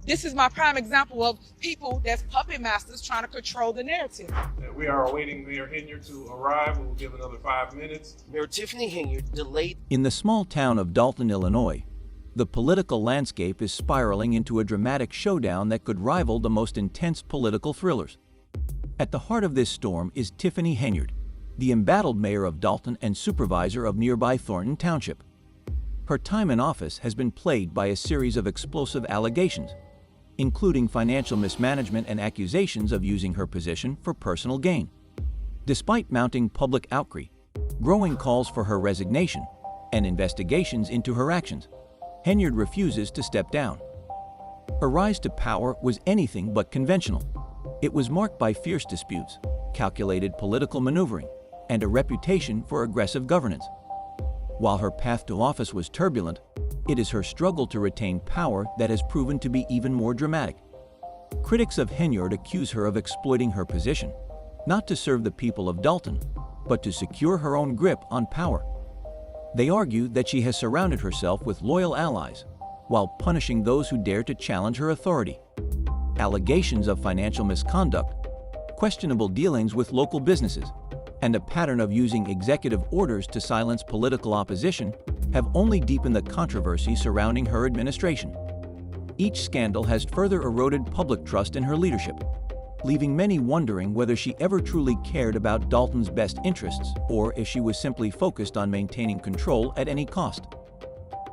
This is my prime example of people that's puppet masters trying to control the narrative. We are awaiting Mayor Henyard to arrive. We'll give another 5 minutes. Mayor Tiffany Henyard delayed. In the small town of Dalton, Illinois, the political landscape is spiraling into a dramatic showdown that could rival the most intense political thrillers. At the heart of this storm is Tiffany Henyard, the embattled mayor of Dalton and supervisor of nearby Thornton Township. Her time in office has been plagued by a series of explosive allegations, including financial mismanagement and accusations of using her position for personal gain. Despite mounting public outcry, growing calls for her resignation, and investigations into her actions, Henyard refuses to step down. Her rise to power was anything but conventional. It was marked by fierce disputes, calculated political maneuvering, and a reputation for aggressive governance. While her path to office was turbulent, it is her struggle to retain power that has proven to be even more dramatic. Critics of Henyard accuse her of exploiting her position, not to serve the people of Dalton, but to secure her own grip on power. They argue that she has surrounded herself with loyal allies, while punishing those who dare to challenge her authority. Allegations of financial misconduct, questionable dealings with local businesses, and a pattern of using executive orders to silence political opposition have only deepened the controversy surrounding her administration. Each scandal has further eroded public trust in her leadership, leaving many wondering whether she ever truly cared about Dalton's best interests or if she was simply focused on maintaining control at any cost.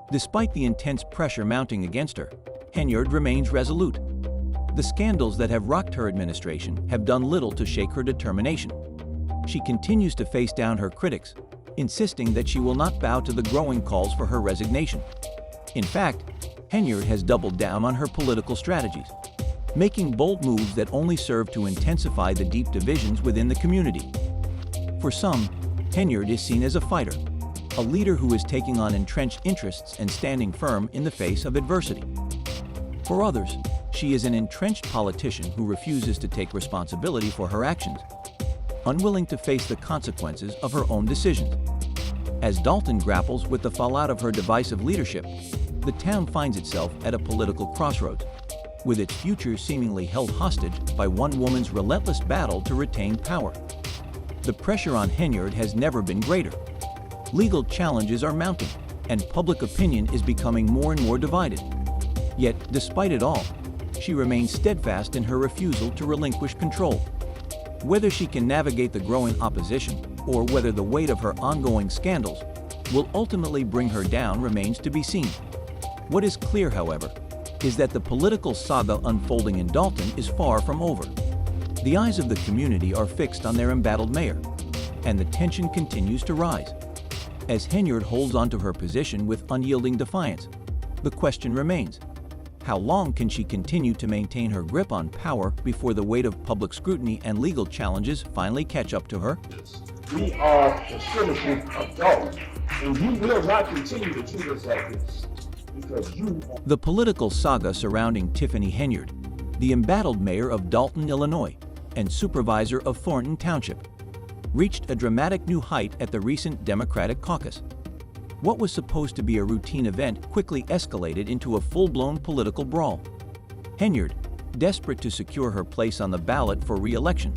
Despite the intense pressure mounting against her, Henyard remains resolute. The scandals that have rocked her administration have done little to shake her determination. She continues to face down her critics, insisting that she will not bow to the growing calls for her resignation. In fact, Henyard has doubled down on her political strategies, making bold moves that only serve to intensify the deep divisions within the community. For some, Henyard is seen as a fighter, a leader who is taking on entrenched interests and standing firm in the face of adversity. For others, she is an entrenched politician who refuses to take responsibility for her actions, unwilling to face the consequences of her own decisions. As Dalton grapples with the fallout of her divisive leadership, the town finds itself at a political crossroads, with its future seemingly held hostage by one woman's relentless battle to retain power. The pressure on Henyard has never been greater. Legal challenges are mounting, and public opinion is becoming more and more divided. Yet, despite it all, she remains steadfast in her refusal to relinquish control. Whether she can navigate the growing opposition or whether the weight of her ongoing scandals will ultimately bring her down remains to be seen. What is clear, however, is that the political saga unfolding in Dalton is far from over. The eyes of the community are fixed on their embattled mayor, and the tension continues to rise. As Henyard holds onto her position with unyielding defiance, the question remains: how long can she continue to maintain her grip on power before the weight of public scrutiny and legal challenges finally catch up to her? We are facilitating adults, and you will not continue to treat us like this because you are. The political saga surrounding Tiffany Henyard, the embattled mayor of Dalton, Illinois, and supervisor of Thornton Township, reached a dramatic new height at the recent Democratic caucus. What was supposed to be a routine event quickly escalated into a full-blown political brawl. Henyard, desperate to secure her place on the ballot for re-election,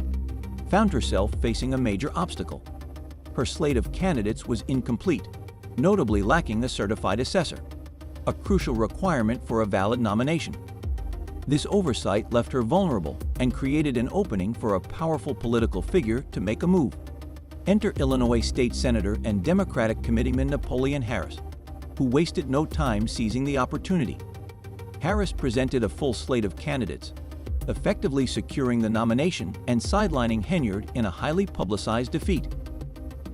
found herself facing a major obstacle. Her slate of candidates was incomplete, notably lacking a certified assessor, a crucial requirement for a valid nomination. This oversight left her vulnerable and created an opening for a powerful political figure to make a move. Enter Illinois State Senator and Democratic Committeeman Napoleon Harris, who wasted no time seizing the opportunity. Harris presented a full slate of candidates, effectively securing the nomination and sidelining Henyard in a highly publicized defeat.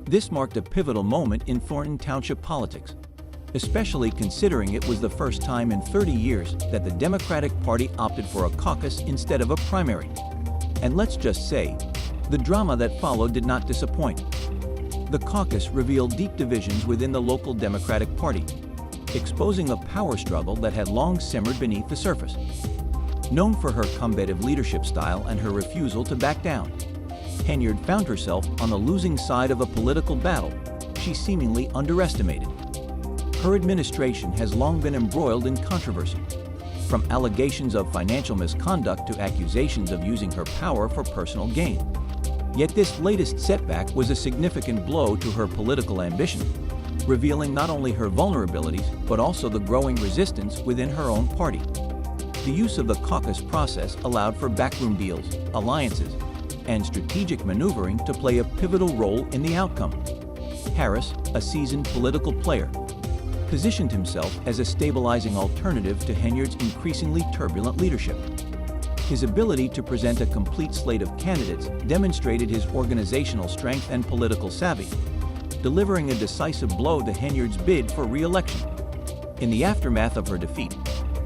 This marked a pivotal moment in Thornton Township politics, especially considering it was the first time in 30 years that the Democratic Party opted for a caucus instead of a primary. And let's just say, the drama that followed did not disappoint. The caucus revealed deep divisions within the local Democratic Party, exposing a power struggle that had long simmered beneath the surface. Known for her combative leadership style and her refusal to back down, Henyard found herself on the losing side of a political battle she seemingly underestimated. Her administration has long been embroiled in controversy, from allegations of financial misconduct to accusations of using her power for personal gain. Yet this latest setback was a significant blow to her political ambition, revealing not only her vulnerabilities but also the growing resistance within her own party. The use of the caucus process allowed for backroom deals, alliances, and strategic maneuvering to play a pivotal role in the outcome. Harris, a seasoned political player, positioned himself as a stabilizing alternative to Henyard's increasingly turbulent leadership. His ability to present a complete slate of candidates demonstrated his organizational strength and political savvy, delivering a decisive blow to Henyard's bid for re-election. In the aftermath of her defeat,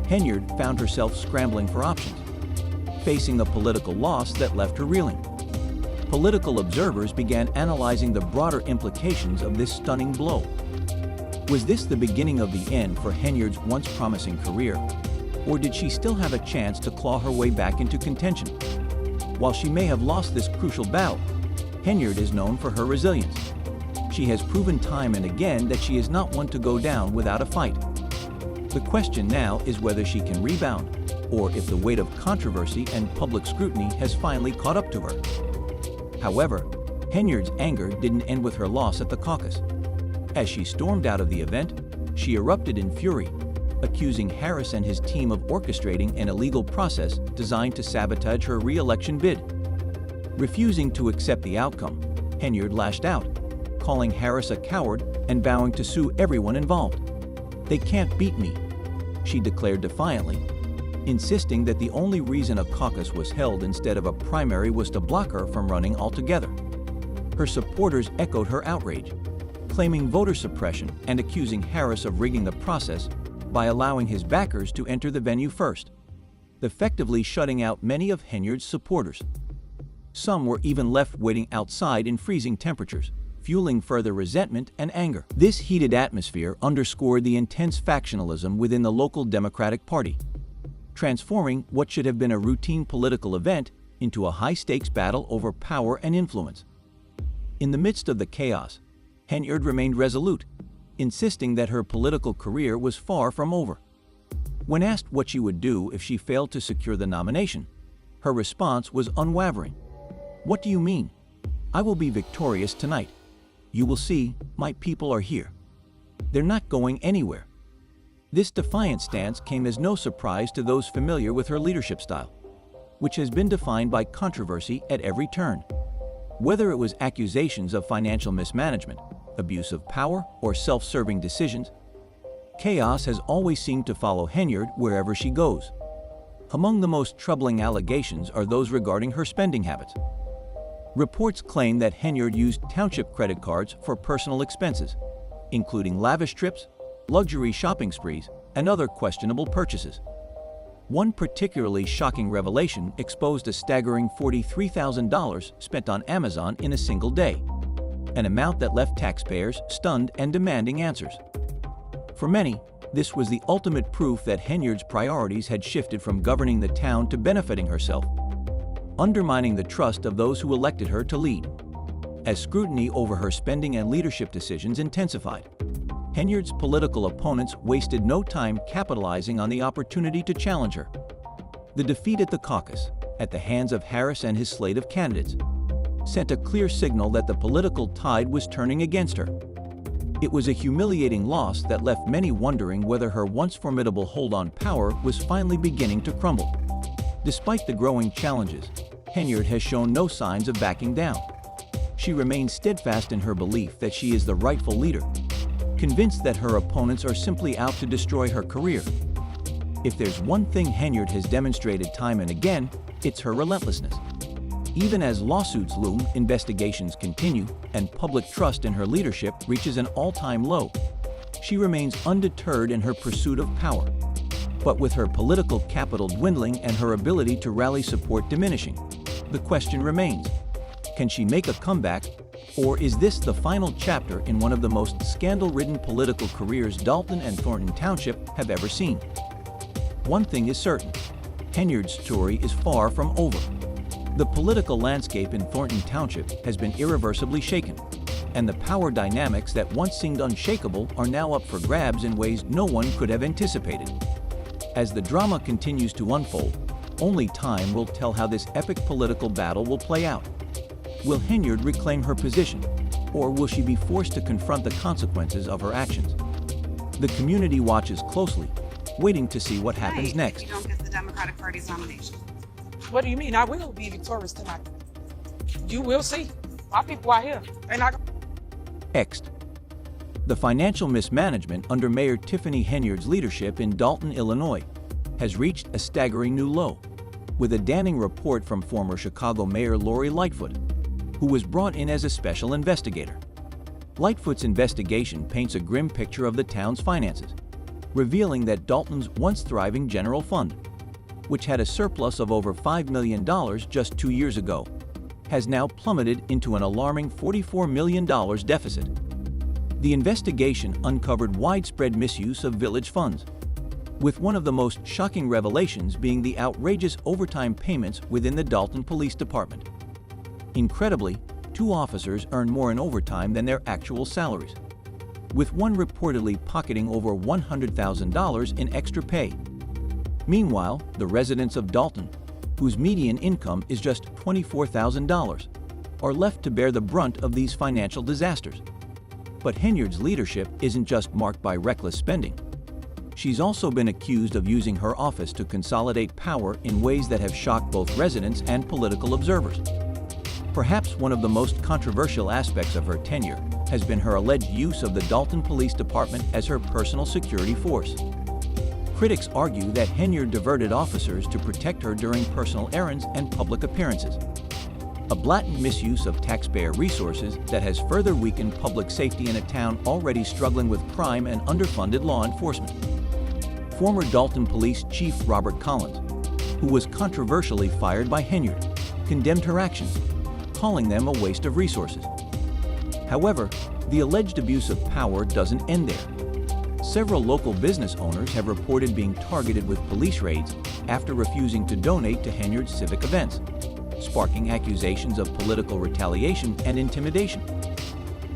Henyard found herself scrambling for options, facing a political loss that left her reeling. Political observers began analyzing the broader implications of this stunning blow. Was this the beginning of the end for Henyard's once promising career, or did she still have a chance to claw her way back into contention? While she may have lost this crucial battle, Henyard is known for her resilience. She has proven time and again that she is not one to go down without a fight. The question now is whether she can rebound, or if the weight of controversy and public scrutiny has finally caught up to her. However, Henyard's anger didn't end with her loss at the caucus. As she stormed out of the event, she erupted in fury, accusing Harris and his team of orchestrating an illegal process designed to sabotage her re-election bid. Refusing to accept the outcome, Henyard lashed out, calling Harris a coward and vowing to sue everyone involved. "They can't beat me," she declared defiantly, insisting that the only reason a caucus was held instead of a primary was to block her from running altogether. Her supporters echoed her outrage, claiming voter suppression and accusing Harris of rigging the process by allowing his backers to enter the venue first, effectively shutting out many of Henyard's supporters. Some were even left waiting outside in freezing temperatures, fueling further resentment and anger. This heated atmosphere underscored the intense factionalism within the local Democratic Party, transforming what should have been a routine political event into a high-stakes battle over power and influence. In the midst of the chaos, Henyard remained resolute, insisting that her political career was far from over. When asked what she would do if she failed to secure the nomination, her response was unwavering. "What do you mean? I will be victorious tonight. You will see, my people are here. They're not going anywhere." This defiant stance came as no surprise to those familiar with her leadership style, which has been defined by controversy at every turn. Whether it was accusations of financial mismanagement, abuse of power, or self-serving decisions, chaos has always seemed to follow Henyard wherever she goes. Among the most troubling allegations are those regarding her spending habits. Reports claim that Henyard used township credit cards for personal expenses, including lavish trips, luxury shopping sprees, and other questionable purchases. One particularly shocking revelation exposed a staggering $43,000 spent on Amazon in a single day, an amount that left taxpayers stunned and demanding answers. For many, this was the ultimate proof that Henyard's priorities had shifted from governing the town to benefiting herself, undermining the trust of those who elected her to lead. As scrutiny over her spending and leadership decisions intensified, Henyard's political opponents wasted no time capitalizing on the opportunity to challenge her. The defeat at the caucus, at the hands of Harris and his slate of candidates, sent a clear signal that the political tide was turning against her. It was a humiliating loss that left many wondering whether her once formidable hold on power was finally beginning to crumble. Despite the growing challenges, Henyard has shown no signs of backing down. She remains steadfast in her belief that she is the rightful leader, convinced that her opponents are simply out to destroy her career. If there's one thing Henyard has demonstrated time and again, it's her relentlessness. Even as lawsuits loom, investigations continue, and public trust in her leadership reaches an all-time low, she remains undeterred in her pursuit of power. But with her political capital dwindling and her ability to rally support diminishing, the question remains, can she make a comeback, or is this the final chapter in one of the most scandal-ridden political careers Dalton and Thornton Township have ever seen? One thing is certain, Henyard's story is far from over. The political landscape in Thornton Township has been irreversibly shaken, and the power dynamics that once seemed unshakable are now up for grabs in ways no one could have anticipated. As the drama continues to unfold, only time will tell how this epic political battle will play out. Will Henyard reclaim her position, or will she be forced to confront the consequences of her actions? The community watches closely, waiting to see what happens Right, next. if you don't get the Democratic Party's nomination. What do you mean? I will be victorious tonight. You will see. My people are here. And I Next. The financial mismanagement under Mayor Tiffany Henyard's leadership in Dalton, Illinois, has reached a staggering new low, with a damning report from former Chicago Mayor Lori Lightfoot, who was brought in as a special investigator. Lightfoot's investigation paints a grim picture of the town's finances, revealing that Dalton's once thriving general fund, which had a surplus of over $5 million just 2 years ago, has now plummeted into an alarming $44 million deficit. The investigation uncovered widespread misuse of village funds, with one of the most shocking revelations being the outrageous overtime payments within the Dalton Police Department. Incredibly, 2 officers earned more in overtime than their actual salaries, with one reportedly pocketing over $100,000 in extra pay. Meanwhile, the residents of Dalton, whose median income is just $24,000, are left to bear the brunt of these financial disasters. But Henyard's leadership isn't just marked by reckless spending. She's also been accused of using her office to consolidate power in ways that have shocked both residents and political observers. Perhaps one of the most controversial aspects of her tenure has been her alleged use of the Dalton Police Department as her personal security force. Critics argue that Henyard diverted officers to protect her during personal errands and public appearances, a blatant misuse of taxpayer resources that has further weakened public safety in a town already struggling with crime and underfunded law enforcement. Former Dalton Police Chief Robert Collins, who was controversially fired by Henyard, condemned her actions, calling them a waste of resources. However, the alleged abuse of power doesn't end there. Several local business owners have reported being targeted with police raids after refusing to donate to Henyard's civic events, sparking accusations of political retaliation and intimidation.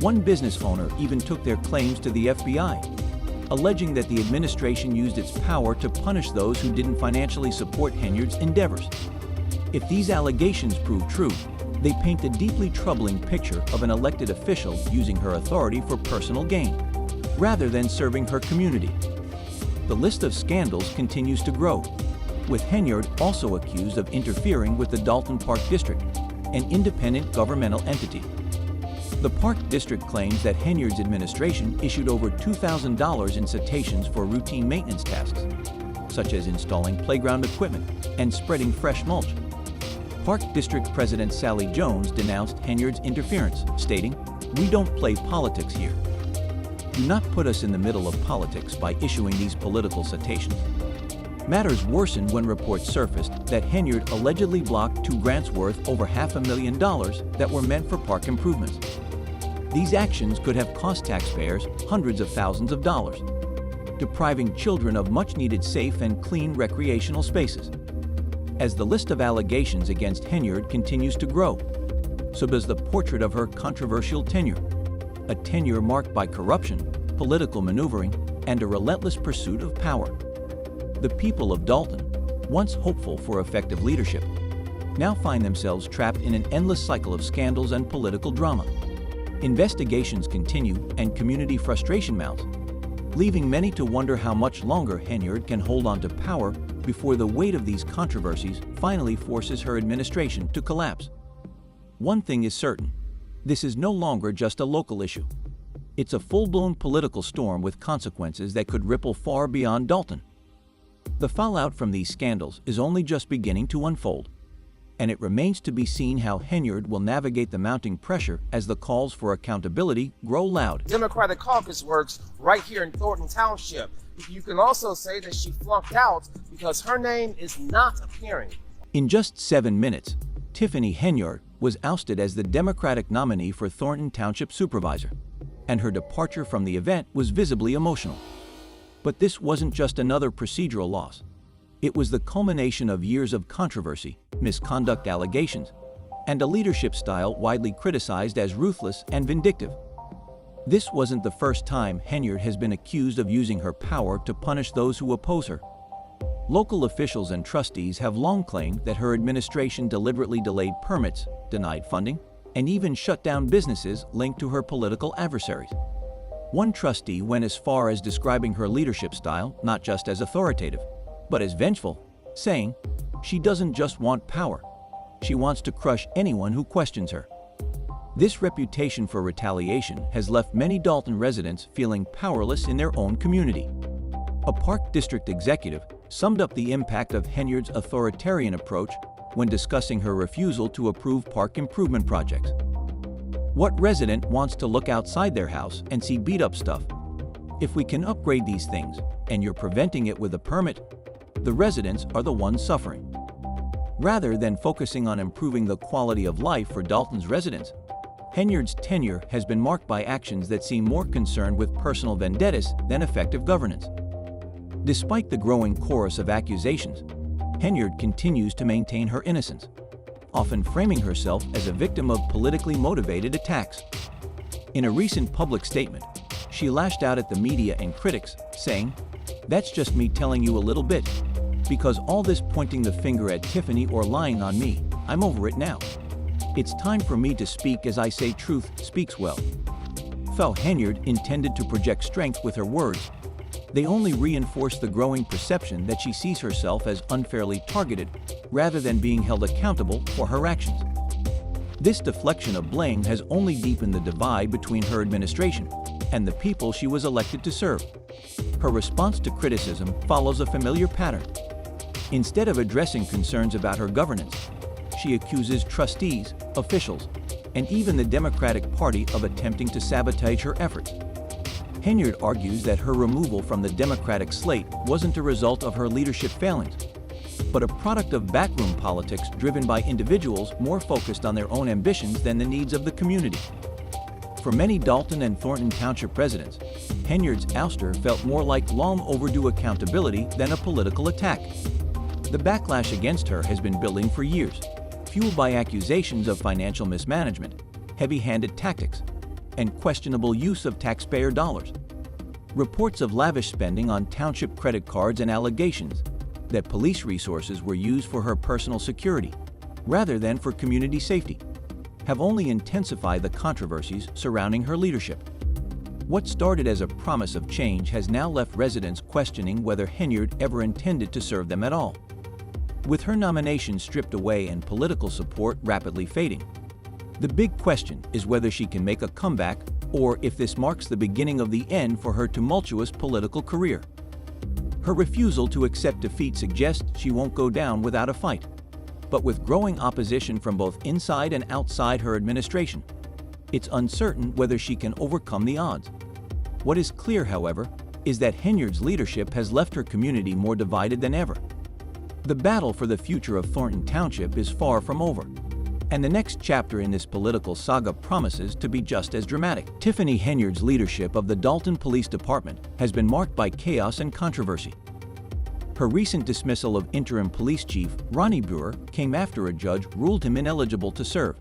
One business owner even took their claims to the FBI, alleging that the administration used its power to punish those who didn't financially support Henyard's endeavors. If these allegations prove true, they paint a deeply troubling picture of an elected official using her authority for personal gain, rather than serving her community. The list of scandals continues to grow, with Henyard also accused of interfering with the Dalton Park District, an independent governmental entity. The Park District claims that Henyard's administration issued over $2,000 in citations for routine maintenance tasks, such as installing playground equipment and spreading fresh mulch. Park District President Sally Jones denounced Henyard's interference, stating, "We don't play politics here. Do not put us in the middle of politics by issuing these political citations." Matters worsened when reports surfaced that Henyard allegedly blocked 2 grants worth over $500,000 that were meant for park improvements. These actions could have cost taxpayers hundreds of thousands of dollars, depriving children of much-needed safe and clean recreational spaces. As the list of allegations against Henyard continues to grow, so does the portrait of her controversial tenure, a tenure marked by corruption, political maneuvering, and a relentless pursuit of power. The people of Dalton, once hopeful for effective leadership, now find themselves trapped in an endless cycle of scandals and political drama. Investigations continue and community frustration mounts, leaving many to wonder how much longer Henyard can hold on to power before the weight of these controversies finally forces her administration to collapse. One thing is certain, this is no longer just a local issue. It's a full-blown political storm with consequences that could ripple far beyond Dalton. The fallout from these scandals is only just beginning to unfold, and it remains to be seen how Henyard will navigate the mounting pressure as the calls for accountability grow loud. Democratic caucus works right here in Thornton Township. You can also say that she flunked out because her name is not appearing. In just 7 minutes, Tiffany Henyard was ousted as the Democratic nominee for Thornton Township Supervisor, and her departure from the event was visibly emotional. But this wasn't just another procedural loss. It was the culmination of years of controversy, misconduct allegations, and a leadership style widely criticized as ruthless and vindictive. This wasn't the first time Henyard has been accused of using her power to punish those who oppose her. Local officials and trustees have long claimed that her administration deliberately delayed permits, denied funding, and even shut down businesses linked to her political adversaries. One trustee went as far as describing her leadership style not just as authoritative, but as vengeful, saying, "She doesn't just want power. She wants to crush anyone who questions her." This reputation for retaliation has left many Dalton residents feeling powerless in their own community. A Park District executive summed up the impact of Henyard's authoritarian approach when discussing her refusal to approve park improvement projects. What resident wants to look outside their house and see beat-up stuff? If we can upgrade these things, and you're preventing it with a permit, the residents are the ones suffering. Rather than focusing on improving the quality of life for Dalton's residents, Henyard's tenure has been marked by actions that seem more concerned with personal vendettas than effective governance. Despite the growing chorus of accusations, Henyard continues to maintain her innocence, often framing herself as a victim of politically motivated attacks. In a recent public statement, she lashed out at the media and critics, saying, "That's just me telling you a little bit. Because all this pointing the finger at Tiffany or lying on me, I'm over it now. It's time for me to speak as I say truth speaks well." Though Henyard intended to project strength with her words, they only reinforce the growing perception that she sees herself as unfairly targeted rather than being held accountable for her actions. This deflection of blame has only deepened the divide between her administration and the people she was elected to serve. Her response to criticism follows a familiar pattern. Instead of addressing concerns about her governance, she accuses trustees, officials, and even the Democratic Party of attempting to sabotage her efforts. Henyard argues that her removal from the Democratic slate wasn't a result of her leadership failings, but a product of backroom politics driven by individuals more focused on their own ambitions than the needs of the community. For many Dalton and Thornton Township residents, Henyard's ouster felt more like long overdue accountability than a political attack. The backlash against her has been building for years, fueled by accusations of financial mismanagement, heavy-handed tactics, and questionable use of taxpayer dollars. Reports of lavish spending on township credit cards and allegations that police resources were used for her personal security, rather than for community safety, have only intensified the controversies surrounding her leadership. What started as a promise of change has now left residents questioning whether Henyard ever intended to serve them at all. With her nomination stripped away and political support rapidly fading, the big question is whether she can make a comeback or if this marks the beginning of the end for her tumultuous political career. Her refusal to accept defeat suggests she won't go down without a fight. But with growing opposition from both inside and outside her administration, it's uncertain whether she can overcome the odds. What is clear, however, is that Henyard's leadership has left her community more divided than ever. The battle for the future of Thornton Township is far from over, and the next chapter in this political saga promises to be just as dramatic. Tiffany Henyard's leadership of the Dalton Police Department has been marked by chaos and controversy. Her recent dismissal of interim police chief Ronnie Brewer came after a judge ruled him ineligible to serve,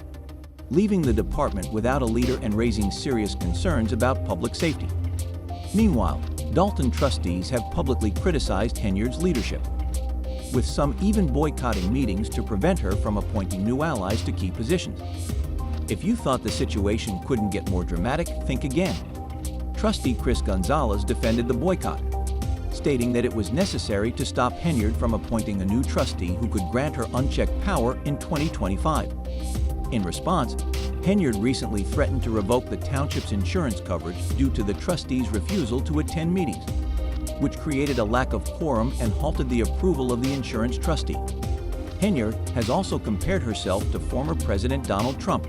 leaving the department without a leader and raising serious concerns about public safety. Meanwhile, Dalton trustees have publicly criticized Henyard's leadership, with some even boycotting meetings to prevent her from appointing new allies to key positions. If you thought the situation couldn't get more dramatic, think again. Trustee Chris Gonzalez defended the boycott, stating that it was necessary to stop Henyard from appointing a new trustee who could grant her unchecked power in 2025. In response, Henyard recently threatened to revoke the township's insurance coverage due to the trustee's refusal to attend meetings, which created a lack of quorum and halted the approval of the insurance trustee. Henyard has also compared herself to former President Donald Trump,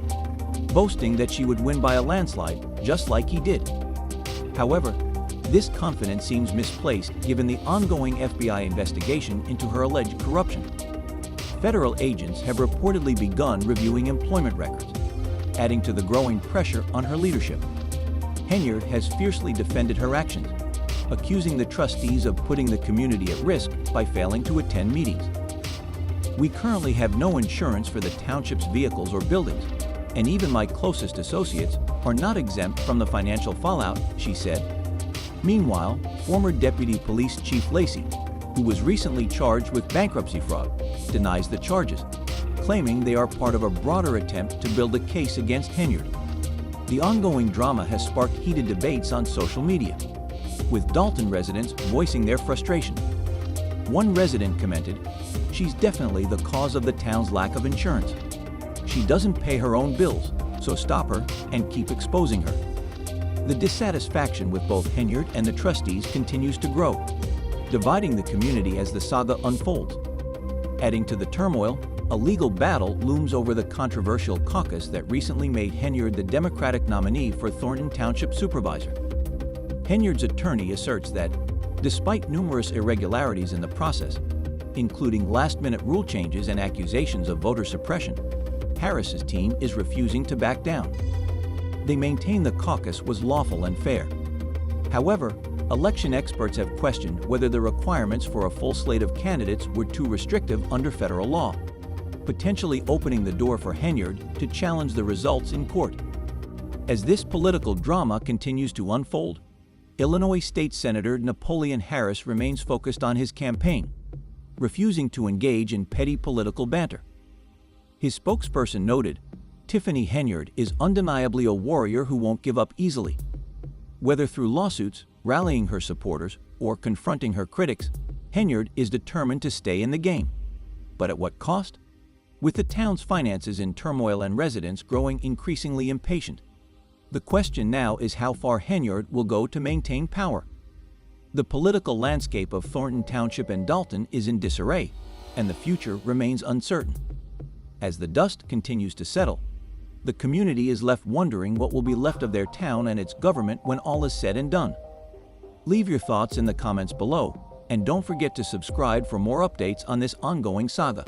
boasting that she would win by a landslide, just like he did. However, this confidence seems misplaced given the ongoing FBI investigation into her alleged corruption. Federal agents have reportedly begun reviewing employment records, adding to the growing pressure on her leadership. Henyard has fiercely defended her actions, accusing the trustees of putting the community at risk by failing to attend meetings. "We currently have no insurance for the township's vehicles or buildings, and even my closest associates are not exempt from the financial fallout," she said. Meanwhile, former Deputy Police Chief Lacey, who was recently charged with bankruptcy fraud, denies the charges, claiming they are part of a broader attempt to build a case against Henyard. The ongoing drama has sparked heated debates on social media, with Dalton residents voicing their frustration. One resident commented, "She's definitely the cause of the town's lack of insurance. She doesn't pay her own bills, so stop her and keep exposing her." The dissatisfaction with both Henyard and the trustees continues to grow, dividing the community as the saga unfolds. Adding to the turmoil, a legal battle looms over the controversial caucus that recently made Henyard the Democratic nominee for Thornton Township Supervisor. Henyard's attorney asserts that, despite numerous irregularities in the process, including last-minute rule changes and accusations of voter suppression, Harris's team is refusing to back down. They maintain the caucus was lawful and fair. However, election experts have questioned whether the requirements for a full slate of candidates were too restrictive under federal law, potentially opening the door for Henyard to challenge the results in court. As this political drama continues to unfold, Illinois State Senator Napoleon Harris remains focused on his campaign, refusing to engage in petty political banter. His spokesperson noted, "Tiffany Henyard is undeniably a warrior who won't give up easily. Whether through lawsuits, rallying her supporters, or confronting her critics, Henyard is determined to stay in the game. But at what cost? With the town's finances in turmoil and residents growing increasingly impatient, the question now is how far Henyard will go to maintain power." The political landscape of Thornton Township and Dalton is in disarray, and the future remains uncertain. As the dust continues to settle, the community is left wondering what will be left of their town and its government when all is said and done. Leave your thoughts in the comments below, and don't forget to subscribe for more updates on this ongoing saga.